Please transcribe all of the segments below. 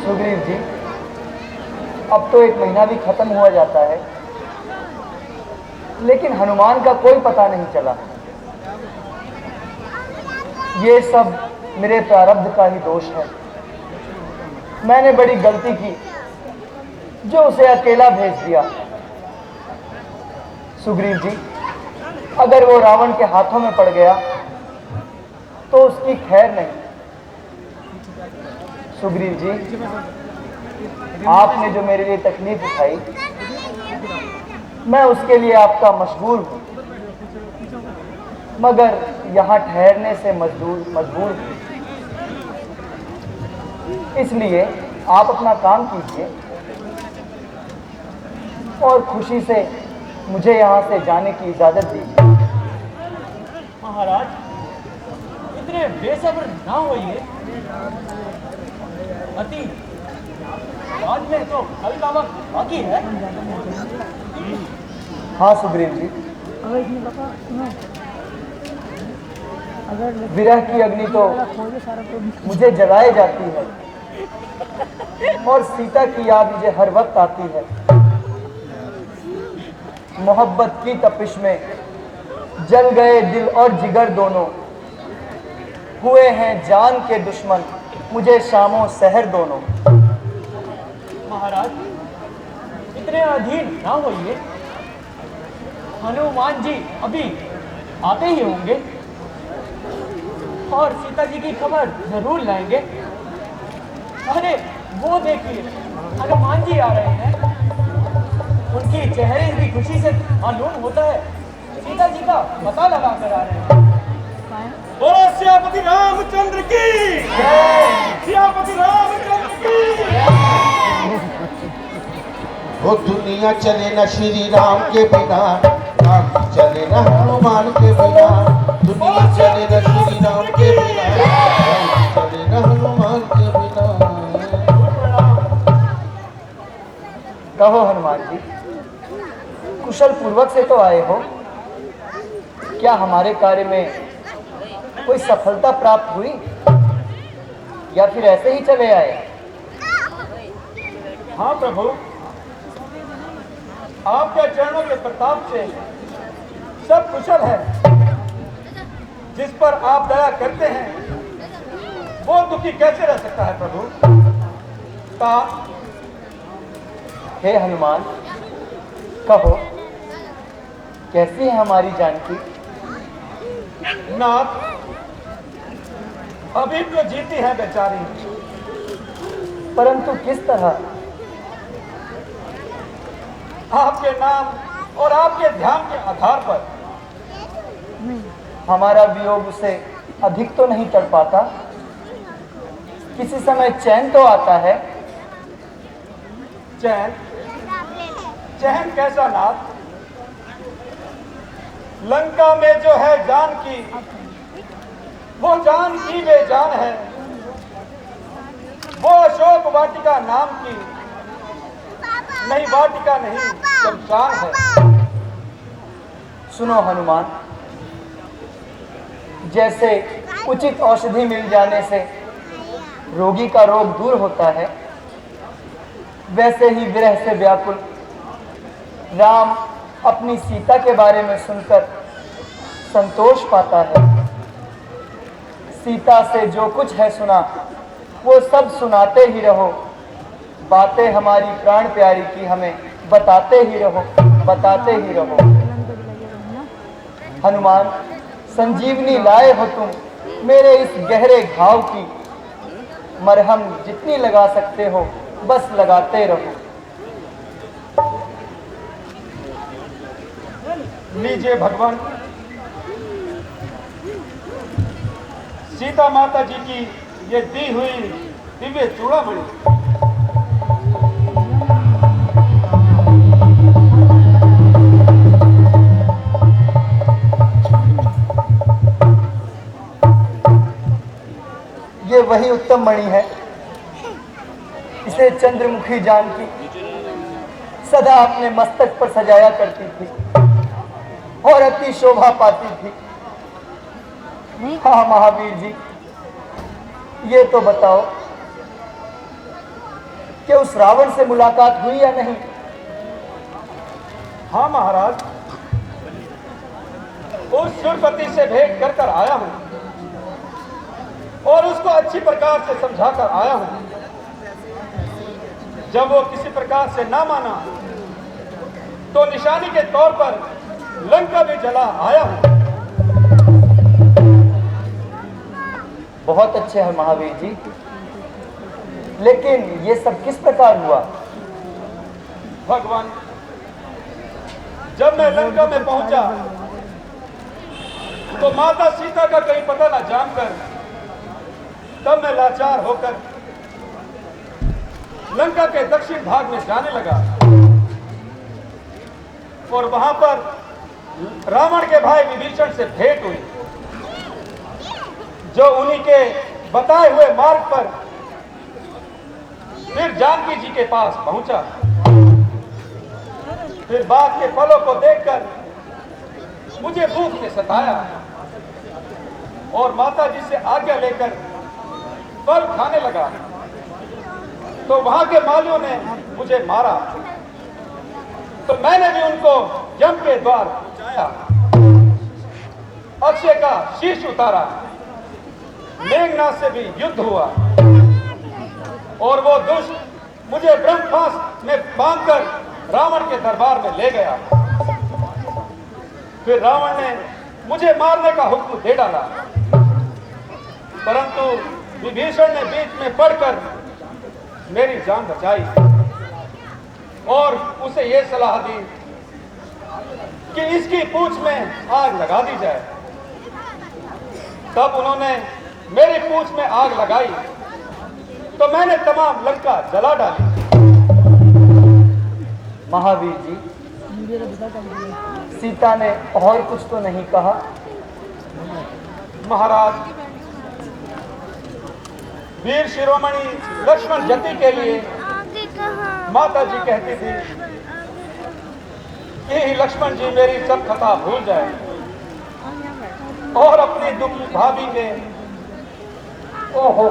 सुग्रीव जी, अब तो 1 महीना भी खत्म हुआ जाता है, लेकिन हनुमान का कोई पता नहीं चला। ये सब मेरे प्रारब्ध का ही दोष है। मैंने बड़ी गलती की जो उसे अकेला भेज दिया। सुग्रीव जी, अगर वो रावण के हाथों में पड़ गया तो उसकी खैर नहीं। सुग्रीव जी, आपने जो मेरे लिए तकलीफ उठाई, मैं उसके लिए आपका मशहूर हूं, मगर यहां ठहरने से मजबूर हूं। इसलिए आप अपना काम कीजिए और खुशी से मुझे यहां से जाने की इजाजत दीजिए। महाराज, इतने बेसब्र ना होइए। अति बाद में तो हल्का वक्त बाकी है। हाँ सुग्रीव जी, विरह की अग्नि तो मुझे जलाए जाती है और सीता की याद मुझे हर वक्त आती है। मोहब्बत की तपिश में जल गए दिल और जिगर दोनों, हुए हैं जान के दुश्मन मुझे शामों सहर दोनों। महाराज, इतने अधीर ना होइए। हनुमान जी अभी आते ही होंगे और सीता जी की खबर जरूर लाएंगे। अरे वो देखिए, हनुमान जी आ रहे हैं। उनकी चेहरे की खुशी से मालूम होता है सीता जी का पता लगा कर आ रहे हैं। बोलो सियापति रामचंद्र की जय। सियापति रामचंद्र की। वो दुनिया चले न श्री राम के बिना, राम चले न हनुमान के बिना। दुनिया चले न श्री राम के बिना, राम चले न हनुमान के बिना। कहो हनुमान जी, कुशल पूर्वक से तो आए हो। क्या हमारे कार्य में कोई सफलता प्राप्त हुई या फिर ऐसे ही चले आए? हाँ प्रभु, आपके चरणों के प्रताप से सब कुशल है। जिस पर आप दया करते हैं वो दुखी कैसे रह सकता है प्रभु? हे हनुमान, कहो कैसी है हमारी जानकी? नाथ, अभी तो जीती है बेचारी, परंतु किस तरह? आपके नाम और आपके ध्यान के आधार पर। हमारा वियोग उसे अधिक तो नहीं कर पाता। किसी समय चैन तो आता है। चैन? चैन कैसा नाथ? लंका में जो है जानकी, वो जानकी बेजान है। वो अशोक वाटिका नाम की नहीं वाटिका नहीं, शमशान है। सुनो हनुमान, जैसे उचित औषधि मिल जाने से रोगी का रोग दूर होता है, वैसे ही विरह से व्याकुल राम अपनी सीता के बारे में सुनकर संतोष पाता है। सीता से जो कुछ है सुना वो सब सुनाते ही रहो। बातें हमारी प्राण प्यारी की हमें बताते ही रहो, बताते ही रहो। हनुमान, संजीवनी लाए हो तुम मेरे इस गहरे घाव की। मरहम जितनी लगा सकते हो बस लगाते रहो। लीजिए भगवान, सीता माता जी की ये दी हुई दिव्य चूड़ामणि। ये वही उत्तम मणि है। इसे चंद्रमुखी जानकी सदा अपने मस्तक पर सजाया करती थी और अति शोभा पाती थी। हाँ महावीर जी, ये तो बताओ कि उस रावण से मुलाकात हुई या नहीं? हाँ महाराज, उस सुरपति से भेंट कर कर आया हूं और उसको अच्छी प्रकार से समझा कर आया हूं। जब वो किसी प्रकार से ना माना तो निशानी के तौर पर लंका भी जला आया हूं। बहुत अच्छे हैं महावीर जी, लेकिन ये सब किस प्रकार हुआ? भगवान, जब मैं लंका में पहुंचा तो माता सीता का कहीं पता ना जानकर तब मैं लाचार होकर लंका के दक्षिण भाग में जाने लगा और वहां पर रावण के भाई विभीषण से भेंट हुई, जो उन्हीं के बताए हुए मार्ग पर फिर जानकी जी के पास पहुंचा। फिर बाग के फलों को देखकर मुझे भूख ने सताया और माता जी से आज्ञा लेकर फल खाने लगा तो वहां के मालियों ने मुझे मारा, तो मैंने भी उनको यम के द्वार पहुंचाया, अक्षय का शीश उतारा, मेघनाथ से भी युद्ध हुआ और वो दुष्ट मुझे ब्रह्मपाश में बांधकर रावण के दरबार में ले गया। फिर रावण ने मुझे मारने का हुक्म दे डाला, परंतु विभीषण ने बीच में पड़कर मेरी जान बचाई और उसे यह सलाह दी कि इसकी पूंछ में आग लगा दी जाए। तब उन्होंने मेरी पूंछ में आग लगाई तो मैंने तमाम लंका जला डाली। महावीर जी, सीता ने और कुछ तो नहीं कहा? महाराज, वीर शिरोमणि लक्ष्मण जति के लिए माता जी कहती थी कि लक्ष्मण जी मेरी सब खता भूल जाए और अपनी दुखी भाभी के ओहो,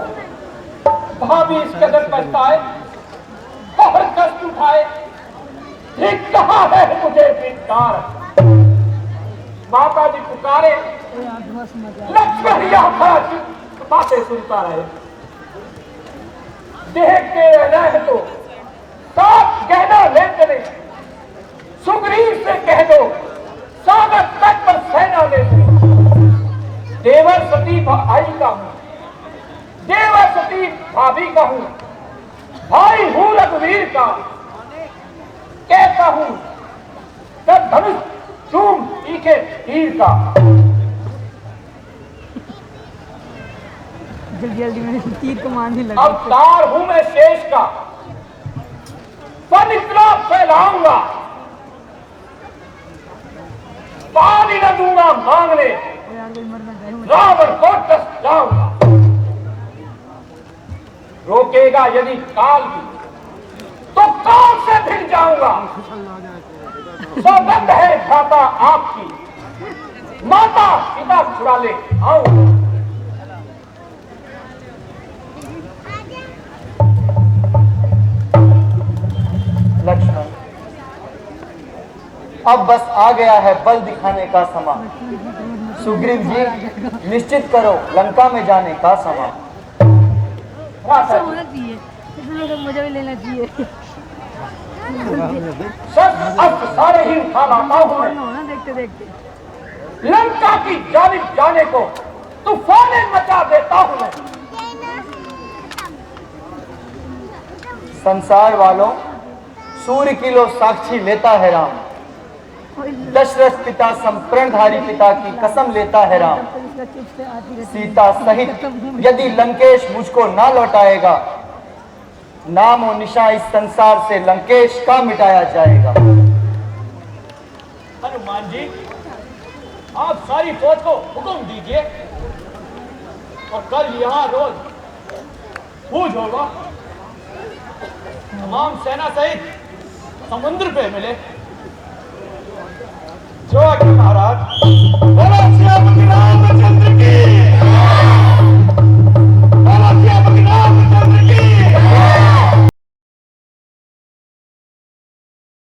भाभी इस कदर पछताए और कष्ट उठाए, ठीक कहा है मुझे धिक्कार। माता जी पुकारे, लक्ष्मण यहाँ खड़ा बातें सुनता रहे, देखते रह तो साथ गहना ले चले, सुग्रीव से कह दो सागर तट पर सेना ले चले। देवर सती आई का हूं, देवर सती भाभी का हूं, भाई हूं रघुवीर का, कहता हूं तब धनुष चूम तीखे तीर का। जल्दी जल्दी में तीर कमाने लगा। अवतार हूं मैं शेष का, फन इतना फैलाऊंगा, पानी न दूंगा मांगने, रावण को डस जाऊंगा। रोकेगा यदि काल भी तो काल से भिड़ जाऊंगा। सौगंध है भ्राता आपकी, माता पिता छुड़ा ले आऊंगा। लक्ष्मण, अब बस आ गया है बल दिखाने का समा। सुग्रीव जी, निश्चित करो लंका में जाने का समा। ऐसा होना चाहिए, इसलिए तो मुझे भी लेना चाहिए। अब सारे ही उठा लाता हूं मैं। होना देखते देखते लंका की जानिब जाने को तूफाने मचा देता हूं मैं। संसार वालों, सूर्य की लो साक्षी लेता है राम, दशरथ पिता संप्रणधारी पिता की कसम लेता है राम। सीता सहित यदि लंकेश मुझको ना लौटाएगा, नाम और निशा इस संसार से लंकेश का मिटाया जाएगा। हनुमान जी, आप सारी फौज को हुक्म दीजिए और कल यहाँ रोज पूज होगा, तमाम सेना सहित समुद्र पे मिले। जो आज्ञा महाराज। बोलो श्री राम।